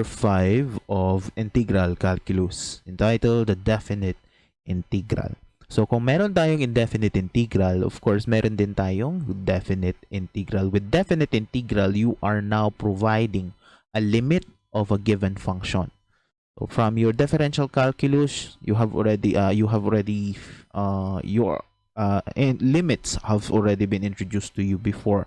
5 of integral calculus, entitled the definite integral. So kung meron tayong indefinite integral, of course, meron din tayong definite integral. With definite integral, you are now providing a limit of a given function. So from your differential calculus, you have already your limits have already been introduced to you before.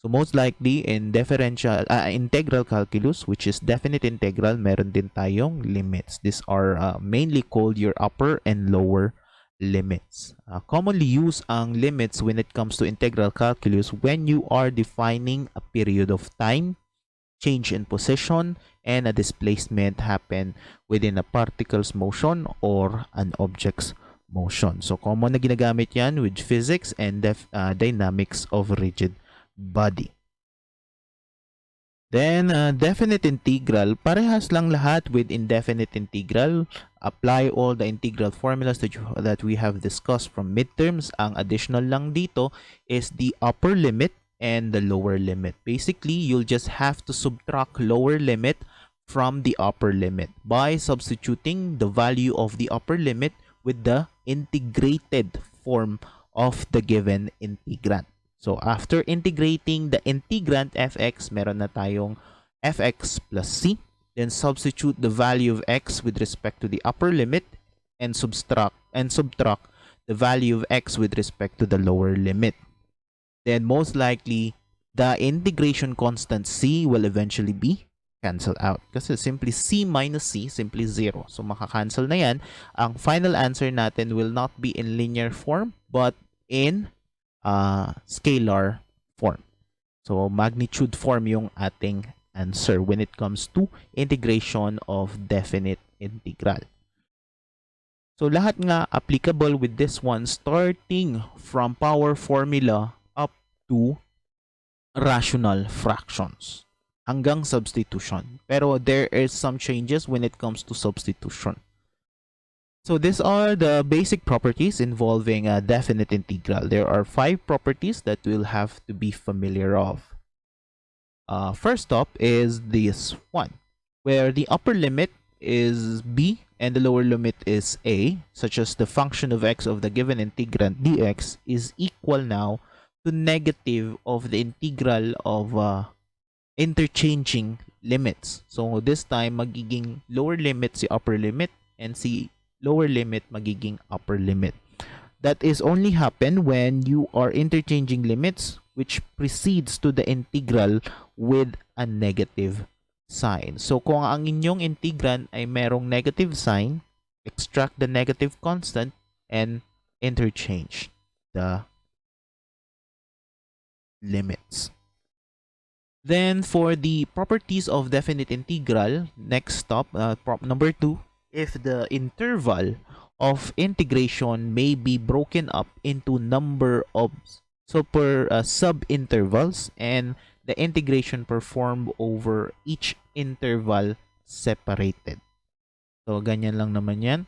So most likely in differential integral calculus, which is definite integral, meron din tayong limits. These are mainly called your upper and lower limits. Commonly used ang limits when it comes to integral calculus when you are defining a period of time, change in position, and a displacement happen within a particle's motion or an object's motion. So common na ginagamit yan with physics and dynamics of rigid body. Then, definite integral, parehas lang lahat with indefinite integral. Apply all the integral formulas that we have discussed from midterms. Ang additional lang dito is the upper limit and the lower limit. Basically, you'll just have to subtract lower limit from the upper limit by substituting the value of the upper limit with the integrated form of the given integrand. So, after integrating the integrand fx, meron na tayong fx plus c. Then, substitute the value of x with respect to the upper limit and subtract the value of x with respect to the lower limit. Then, most likely, the integration constant c will eventually be cancel out. Kasi simply c minus c, simply 0. So, makakancel na yan. Ang final answer natin will not be in linear form, but in scalar form. So, magnitude form yung ating answer when it comes to integration of definite integral. So, lahat nga applicable with this one starting from power formula up to rational fractions hanggang substitution. Pero there is some changes when it comes to substitution. So these are the basic properties involving a definite integral. There are 5 properties that we'll have to be familiar of. First up is this one, where the upper limit is b and the lower limit is a, such as the function of x of the given integrand dx is equal now to negative of the integral of interchanging limits. So this time, magiging lower limit si upper limit and si lower limit magiging upper limit. That is only happen when you are interchanging limits which precedes to the integral with a negative sign. So kung ang inyong integrand ay merong negative sign, extract the negative constant and interchange the limits. Then for the properties of definite integral, next stop, number 2, if the interval of integration may be broken up into number of sub-intervals and the integration performed over each interval separated. So, ganyan lang naman yan.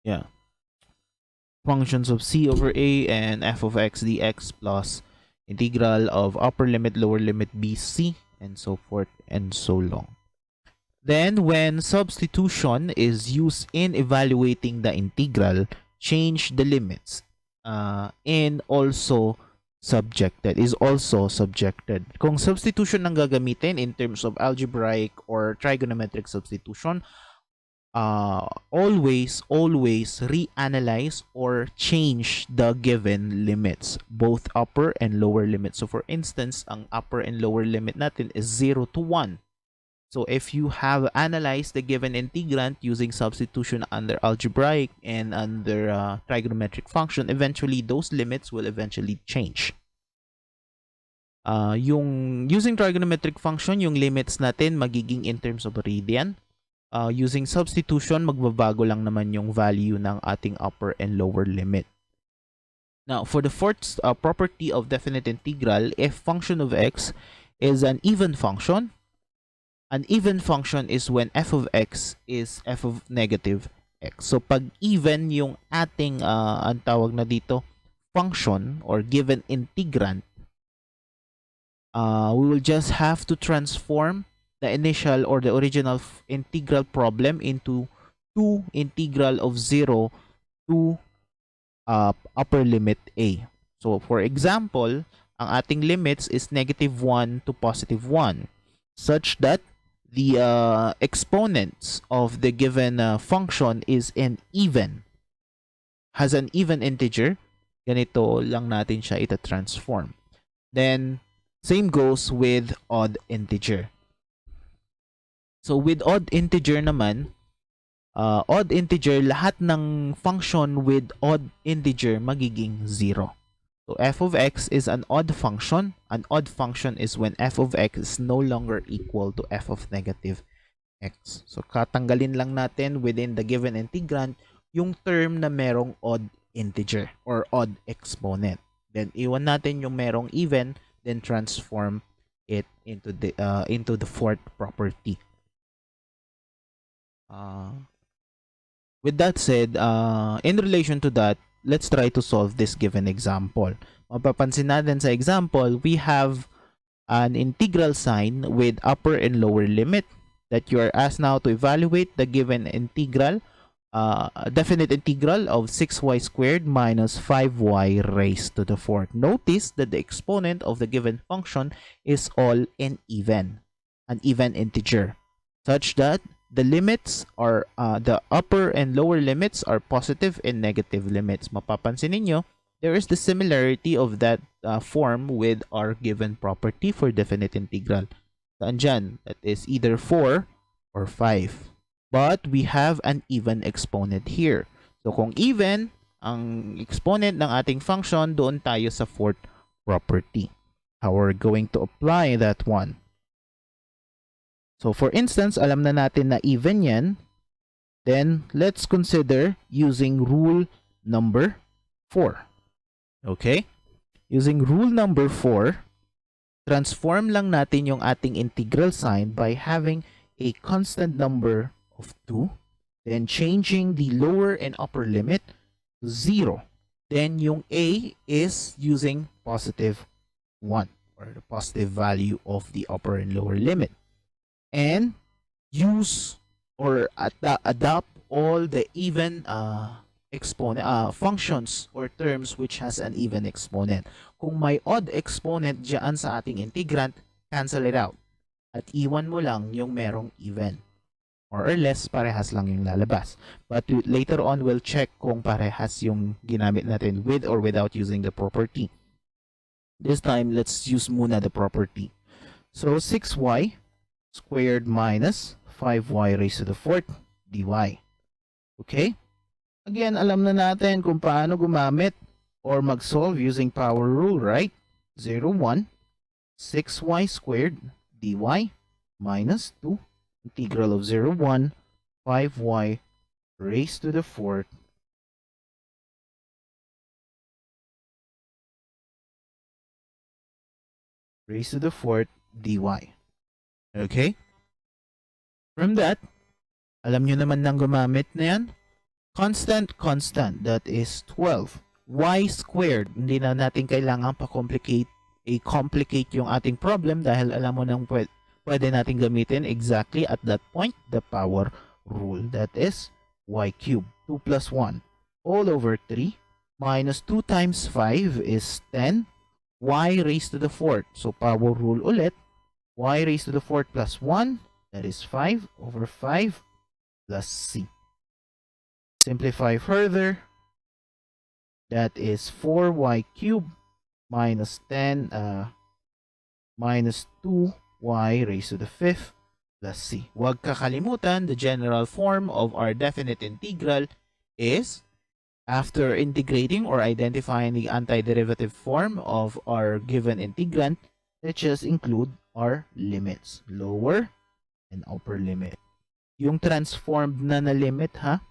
Yeah. Functions of c over a and f of x dx plus integral of upper limit, lower limit bc, and so forth and so long. Then, when substitution is used in evaluating the integral, change the limits and also subjected, is also subjected. Kung substitution ang gagamitin in terms of algebraic or trigonometric substitution, always reanalyze or change the given limits, both upper and lower limits. So for instance, ang upper and lower limit natin is 0 to 1. So if you have analyzed the given integrand using substitution under algebraic and under trigonometric function, eventually those limits will eventually change. Yung using trigonometric function, yung limits natin magiging in terms of radian. Using substitution, magbabago lang naman yung value ng ating upper and lower limit. Now, for the fourth property of definite integral, if function of x is an even function is when f of x is f of negative x. So, pag even yung ating, ang tawag na dito, function or given integrand, we will just have to transform the initial or the original integral problem into 2 integral of 0 to upper limit a. So for example, ang ating limits is -1 to +1 such that the exponents of the given function is has an even integer. Ganito lang natin siya ita-transform. Then same goes with odd integer. So with odd integer naman, odd integer, lahat ng function with odd integer magiging 0. So f of x is an odd function. An odd function is when f of x is no longer equal to f of negative x. So katanggalin lang natin within the given integrand yung term na merong odd integer or odd exponent. Then iwan natin yung merong even, then transform it into the fourth property. With that said, in relation to that, let's try to solve this given example. Mapapansin natin sa example, we have an integral sign with upper and lower limit that you are asked now to evaluate the given integral, definite integral of 6y squared minus 5y raised to the fourth. Notice that the exponent of the given function is all an even integer, such that the limits are the upper and lower limits are positive and negative limits. Mapapansin ninyo, there is the similarity of that form with our given property for definite integral. Saan dyan? That is either 4 or 5. But we have an even exponent here. So kung even ang exponent ng ating function, doon tayo sa fourth property. How are we going to apply that one? So for instance, alam na natin na even yan. Then let's consider using rule number 4. Okay? Using rule number 4, transform lang natin yung ating integral sign by having a constant number of 2, then changing the lower and upper limit to 0. Then yung a is using +1 or the positive value of the upper and lower limit. And use or adopt all the even exponent functions or terms which has an even exponent. Kung may odd exponent diyan sa ating integrand, cancel it out at iwan mo lang yung merong even. More or less, parehas lang yung lalabas. But later on, we'll check kung parehas yung ginamit natin with or without using the property. This time, let's use muna the property. So 6y squared minus 5y raised to the fourth dy. Okay? Again, alam na natin kung paano gumamit or mag-solve using power rule, right? 0, 1, 6y squared dy minus 2 integral of 0, 1, 5y raised to the fourth dy. Okay? From that, alam nyo naman nang gumamit na yan. Constant, that is 12. Y squared, hindi na natin kailangan pa-complicate yung ating problem dahil alam mo nang pwede natin gamitin exactly at that point the power rule. That is y cubed. 2 plus 1 all over 3 minus 2 times 5 is 10. Y raised to the fourth. So power rule ulit. Y raised to the fourth plus 1, that is 5 over 5 plus c. Simplify further. That is 4y cubed minus 10 minus 2y raised to the fifth plus c. Huwag kakalimutan, the general form of our definite integral is, after integrating or identifying the antiderivative form of our given integrand, let's just include our limits, lower and upper limit. Yung transformed na limit, ha?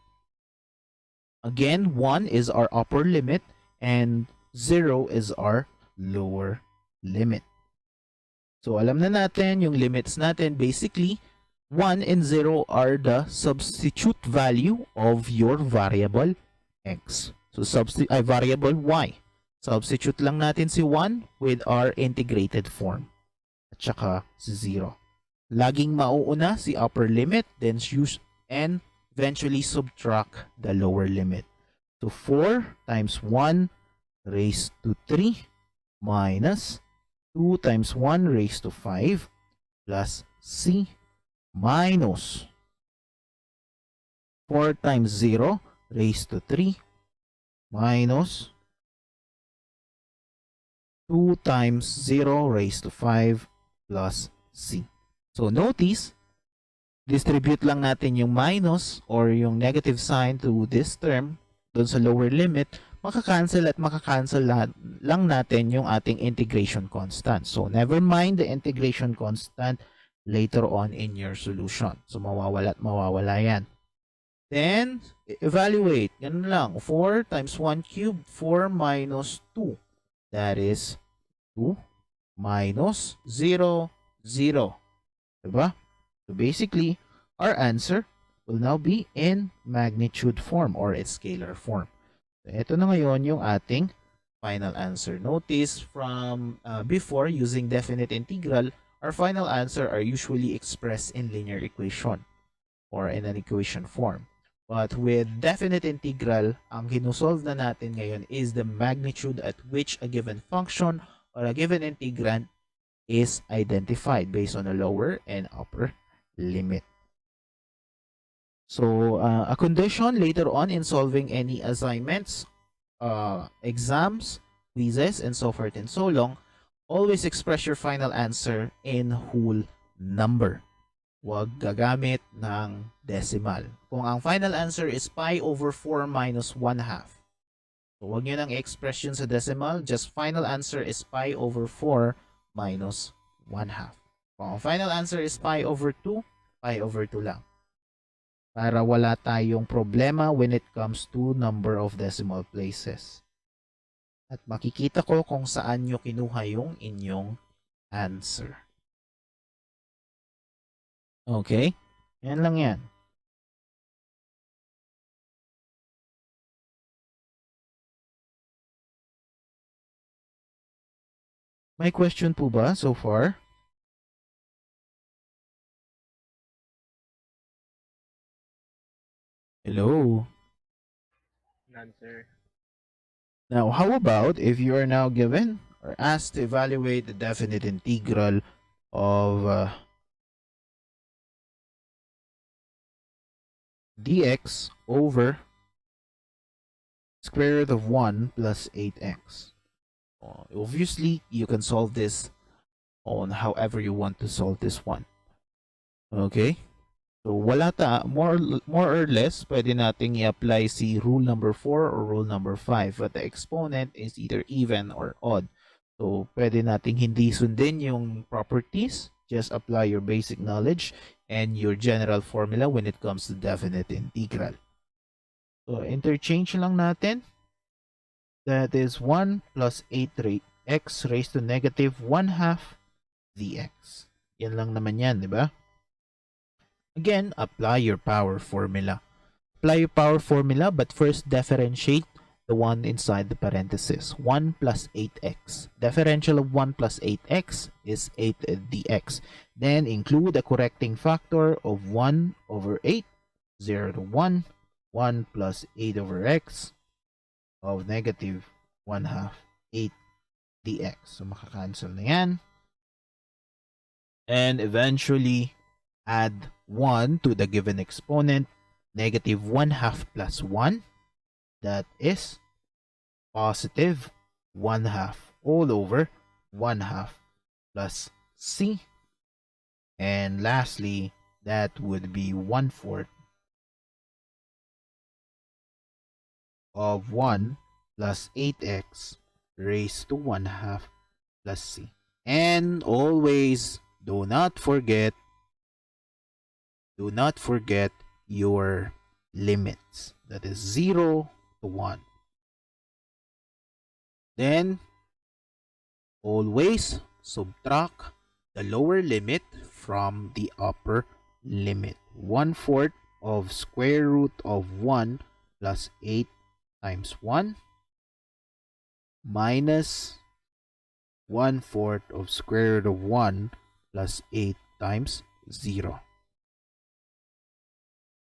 Again, 1 is our upper limit and 0 is our lower limit. So alam na natin yung limits natin. Basically, 1 and 0 are the substitute value of your variable x. So variable y. Substitute lang natin si 1 with our integrated form. at saka si 0. Laging mauuna si upper limit, then use and eventually subtract the lower limit. So 4 times 1 raised to 3 minus 2 times 1 raised to 5 plus c minus 4 times 0 raised to 3 minus 2 times 0 raised to 5 plus c. So notice, distribute lang natin yung minus or yung negative sign to this term doon sa lower limit, makakancel at makakancel lang natin yung ating integration constant. So never mind the integration constant later on in your solution. So mawawala at mawawala yan. Then, evaluate. Ganun lang. 4 times 1 cubed, 4 minus 2. That is 2 minus 0, 0. Diba? So basically, our answer will now be in magnitude form or its scalar form. So ito na ngayon yung ating final answer. Notice from before using definite integral, our final answer are usually expressed in linear equation or in an equation form. But with definite integral, ang kinusolve na natin ngayon is the magnitude at which a given function or a given integrand is identified based on a lower and upper limit. So, a condition later on in solving any assignments, exams, quizzes, and so forth and so long, always express your final answer in whole number. Huwag gagamit ng decimal. Kung ang final answer is pi over 4 minus 1 half, so huwag nyo nang express yun sa decimal, just final answer is pi over 4 minus 1 half. Kung ang final answer is pi over 2, pi over 2 lang. Para wala tayong problema when it comes to number of decimal places. At makikita ko kung saan nyo kinuha yung inyong answer. Okay? Yan lang yan. May question po ba so far? Hello? None, sir. Now, how about if you are now given or asked to evaluate the definite integral of dx over square root of 1 plus 8x. Obviously, you can solve this on however you want to solve this one. Okay? So, wala more or less, pwede nating i-apply si rule number 4 or rule number 5. But the exponent is either even or odd. So, pwede nating hindi sundin yung properties. Just apply your basic knowledge and your general formula when it comes to definite integral. So, interchange lang natin. That is 1 plus 8x raised to negative 1 half dx. Yan lang naman yan, di ba? Again, apply your power formula. Apply your power formula, but first differentiate the one inside the parenthesis. 1 plus 8x. Differential of 1 plus 8x is 8 dx. Then include a correcting factor of 1 over 8, 0 to 1, 1 plus 8 over x of negative 1 half 8 dx. So makakancel na yan. And eventually, add 1 to the given exponent, negative 1 half plus 1. That is positive 1 half all over 1 half plus c. And lastly, that would be 1/4 of 1 plus 8x raised to 1 half plus c. And always do not forget your limits. That is 0 to 1. Then, always subtract the lower limit from the upper limit. 1/4 of square root of 1 plus 8 times 1 minus 1/4 of square root of 1 plus 8 times 0.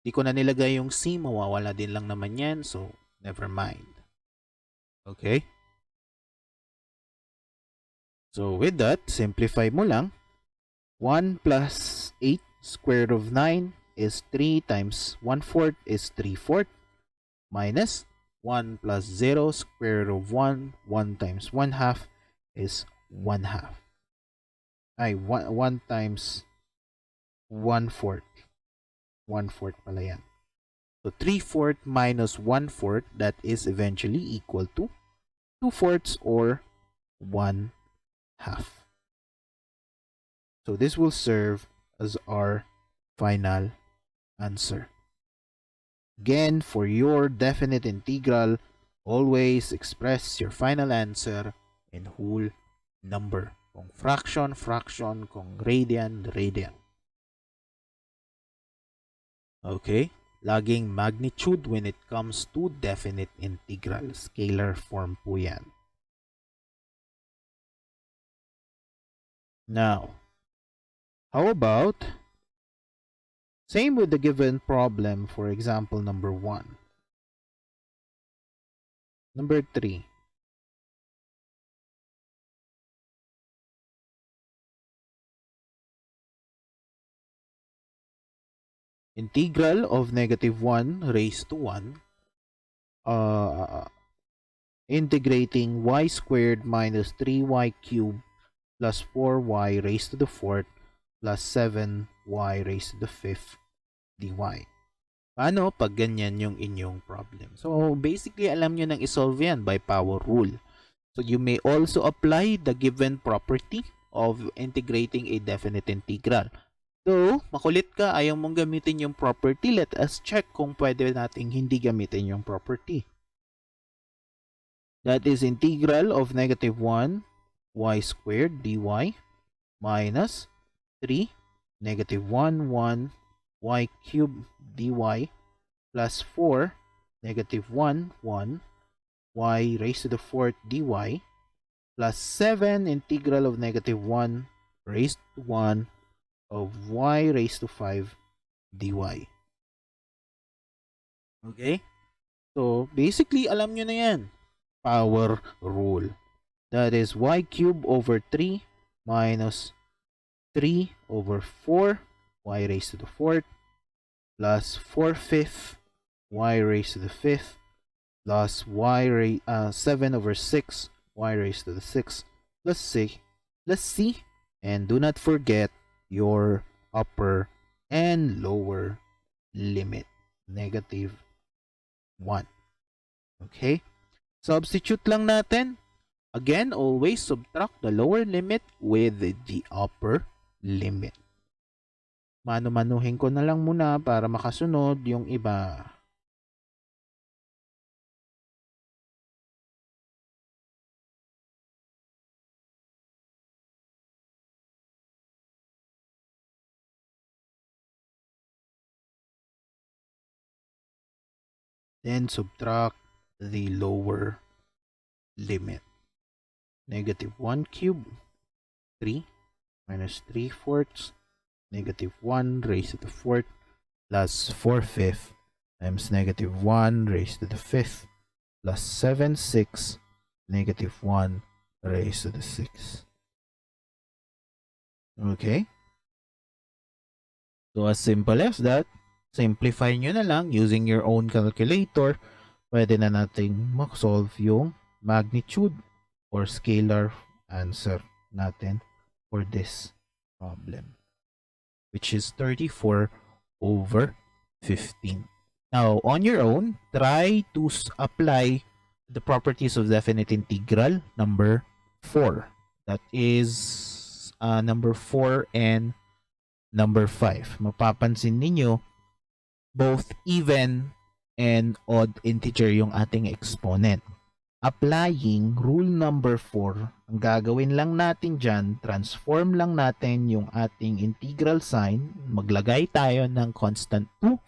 Di ko na nilagay yung c, mawawala din lang naman yan, so never mind. Okay? So with that, simplify mo lang. 1 plus 8 square root of 9 is 3 times 1/4 is 3/4 minus 1 plus 0 square root of 1, 1 times 1/2 is 1/2. Ay, 1 times 1/4. 1/4 pala yan. So 3/4 minus 1/4, that is eventually equal to 2/4 or 1/2. So this will serve as our final answer. Again, for your definite integral, always express your final answer in whole number. Kung fraction, fraction. Kung radian, radian. Okay? Laging magnitude when it comes to definite integral. Scalar form po yan. Now, how about same with the given problem, for example, number 1. Number 3. Integral of negative 1 raised to 1. Integrating y squared minus 3y cubed plus 4y raised to the 4th plus 7y raised to the 5th dy. Paano pag ganyan yung inyong problem? So, basically, alam nyo nang isolve yan by power rule. So, you may also apply the given property of integrating a definite integral. So, makulit ka, ayaw mong gamitin yung property. Let us check kung pwede nating hindi gamitin yung property. That is integral of negative 1 y squared dy minus 3 negative 1 1 y cubed dy plus 4 negative 1 1 y raised to the 4th dy plus 7 integral of negative 1 raised to 1 of y raised to 5 dy. Okay? So, basically, alam nyo na yan. Power rule. That is y cubed over 3 minus 3 over 4 y raised to the 4th plus 4/5 y raised to the 5th plus 7 over 6 y raised to the 6th plus c. Plus c. And do not forget your upper and lower limit. Negative 1. Okay? Substitute lang natin. Again, always subtract the lower limit with the upper limit. Mano-manuhin ko na lang muna para makasunod yung iba. Then subtract the lower limit. Negative 1 cubed, 3 minus 3/4, negative 1 raised to the 4th plus 4/5 times negative 1 raised to the 5th plus 7/6 negative 1 raised to the 6th. Okay? So as simple as that, simplify nyo na lang using your own calculator. Pwede na nating mag-solve yung magnitude or scalar answer natin for this problem, which is 34 over 15. Now, on your own, try to apply the properties of definite integral number 4. That is number 4 and number 5. Mapapansin ninyo, both even and odd integer yung ating exponent. Applying rule number 4, ang gagawin lang natin dyan, transform lang natin yung ating integral sign, maglagay tayo ng constant 2,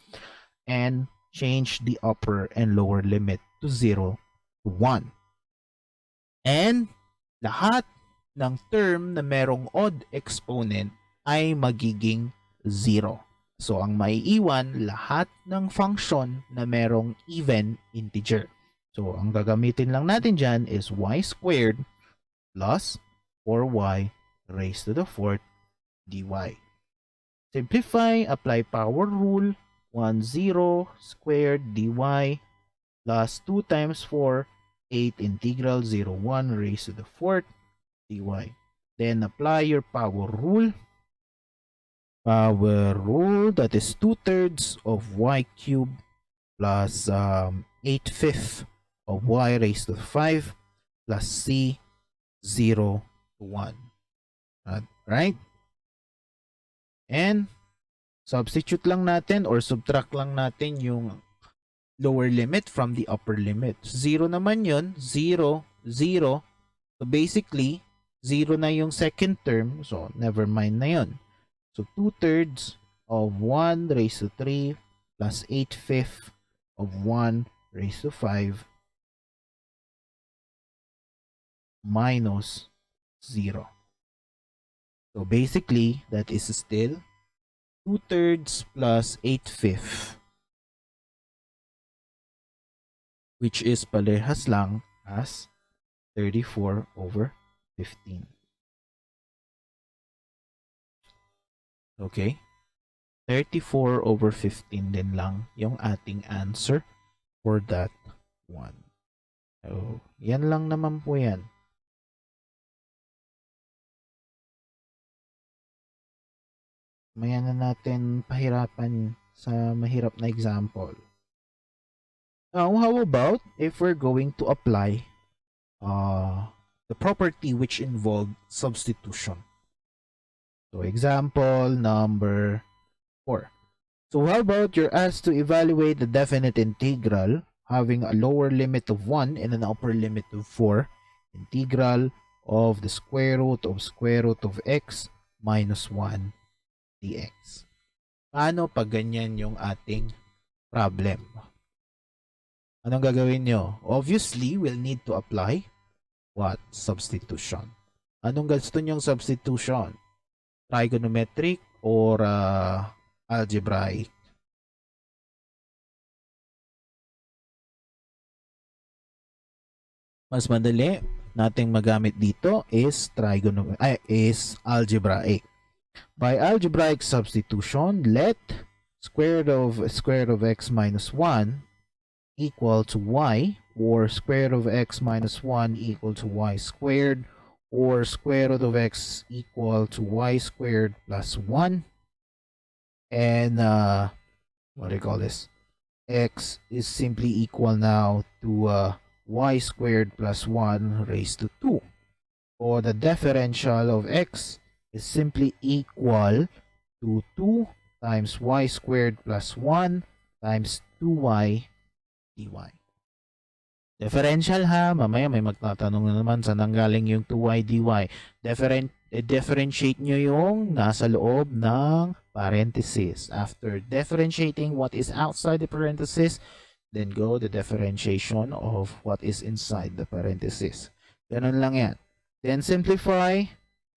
and change the upper and lower limit to 0 to 1. And lahat ng term na merong odd exponent ay magiging 0. So, ang maiiwan, lahat ng function na merong even integer. So, ang gagamitin lang natin dyan is y squared plus 4y raised to the fourth dy. Simplify, apply power rule, 1, 0 squared dy plus 2 times 4, 8 integral 0, 1 raised to the fourth dy. Then apply your power rule. Power rule, that is 2/3 of y cubed plus 8/5 of y raised to 5 plus c 0 to 1. Right? And substitute lang natin or subtract lang natin yung lower limit from the upper limit. 0 naman yun. 0, 0. So basically, 0 na yung second term. So never mind na yun. So 2/3 of 1 raised to 3 plus 8/5 of 1 raised to 5 minus 0. So basically, that is still 2/3 plus 8/5, which is parehas lang as 34/15. Okay? 34/15 din lang yung ating answer for that one. So, yan lang naman po yan. Maya na natin pahirapan sa mahirap na example. Now, how about if we're going to apply the property which involved substitution? So, example number 4. So, how about you're asked to evaluate the definite integral having a lower limit of 1 and an upper limit of 4, integral of the square root of x minus 1 dx. Paano pag ganyan yung ating problem? Anong gagawin nyo? Obviously, we'll need to apply what? Substitution. Anong gusto nyong substitution? Trigonometric or algebraic? Mas madali nating magamit dito is algebraic. By algebraic substitution, let square root of x minus 1 equal to y, or square root of x minus 1 equal to y squared, or square root of x equal to y squared plus 1. And what do you call this? X is simply equal now to y squared plus 1 raised to 2. Or the differential of x is simply equal to 2 times y squared plus 1 times 2y dy. Differential ha, mamaya may magtatanong na naman saan nanggaling yung 2y dy. Differentiate nyo yung nasa loob ng parenthesis. After differentiating what is outside the parenthesis, then go the differentiation of what is inside the parenthesis. Ganun lang yan. Then simplify.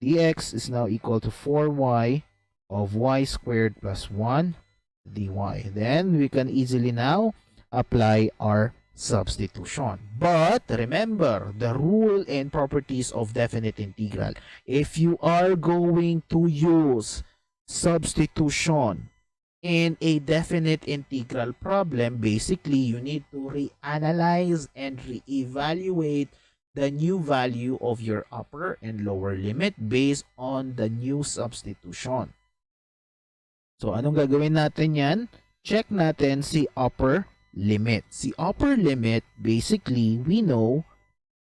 Dx is now equal to 4y of y squared plus 1 dy. Then we can easily now apply our substitution. But remember the rule and properties of definite integral. If you are going to use substitution in a definite integral problem, basically you need to reanalyze and reevaluate the new value of your upper and lower limit based on the new substitution. So, anong gagawin natin yan? Check natin si upper limit. Si upper limit, basically, we know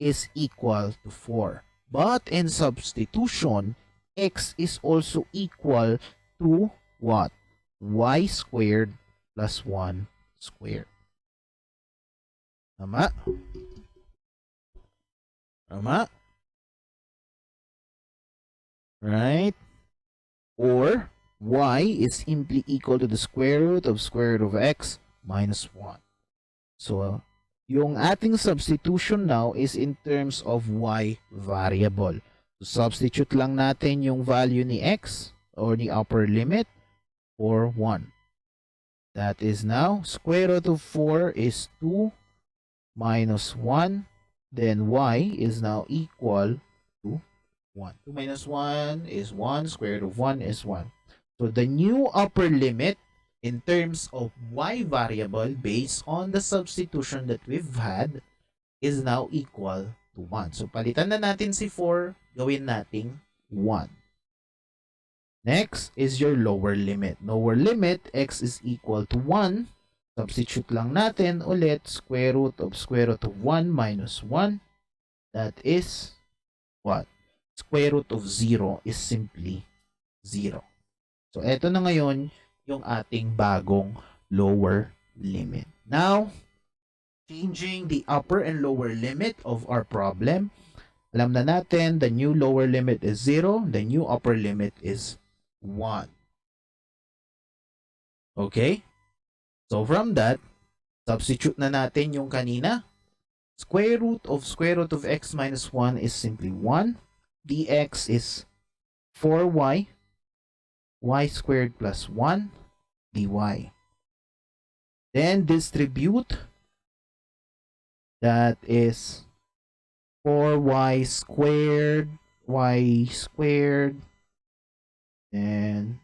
is equal to 4. But in substitution, x is also equal to what? Y squared plus 1 squared. Tama? Tama? Right? Or y is simply equal to the square root of x minus 1. So, yung ating substitution now is in terms of y variable. Substitute lang natin yung value ni x or the upper limit for 1. That is now square root of 4 is 2 minus 1. Then y is now equal to 1. 2 minus 1 is 1. Square root of 1 is 1. So the new upper limit in terms of y variable based on the substitution that we've had is now equal to 1. So palitan na natin si 4, gawin nating 1. Next is your lower limit. Lower limit, x is equal to 1. Substitute lang natin ulit square root of 1 minus 1. That is what? Square root of 0 is simply 0. So, eto na ngayon yung ating bagong lower limit. Now, changing the upper and lower limit of our problem. Alam na natin, the new lower limit is 0. The new upper limit is 1. Okay? So, from that, substitute na natin yung kanina. Square root of x minus 1 is simply 1. Dx is 4y. Y squared plus 1 dy. Then distribute. That is 4y squared, and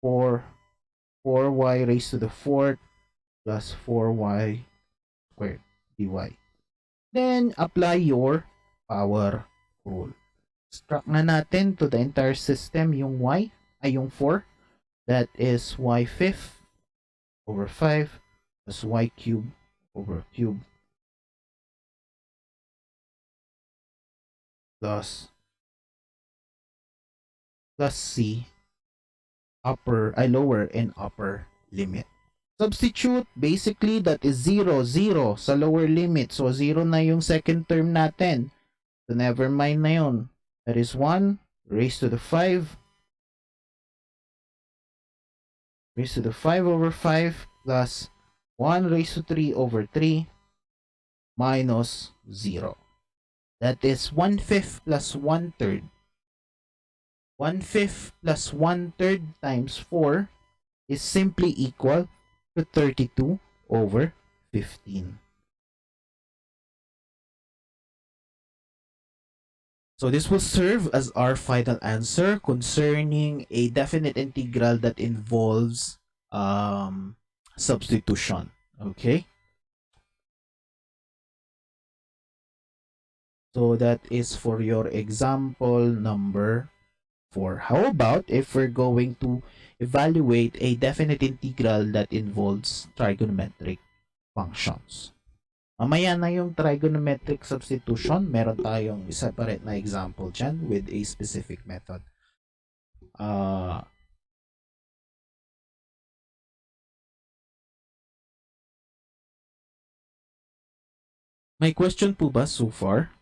4y raised to the 4th plus 4y squared dy. Then apply your power rule. Subtract na natin to the entire system yung y, ay yung 4. That is y fifth over 5 plus y cubed over cube plus c lower and upper limit. Substitute, basically that is 0 sa lower limit. So 0 na yung second term natin. So never mind na yun. That is 1 raised to the 5 over 5 plus 1 raised to 3 over 3 minus 0. That is 1/5 plus 1/3. 1/5 plus 1/3 times 4 is simply equal to 32 over 15. So this will serve as our final answer concerning a definite integral that involves substitution. Okay? So that is for your example number 4. How about if we're going to evaluate a definite integral that involves trigonometric functions? Mamaya na yung trigonometric substitution. Meron tayong separate na example dyan with a specific method. May question po ba so far?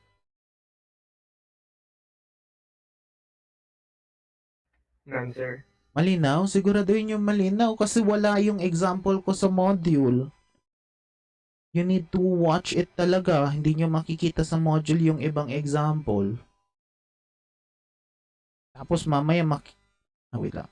None, sir. Malinaw? Siguraduhin yung malinaw kasi wala yung example ko sa module. You need to watch it talaga. Hindi nyo makikita sa module yung ibang example. Tapos mamaya wait lang.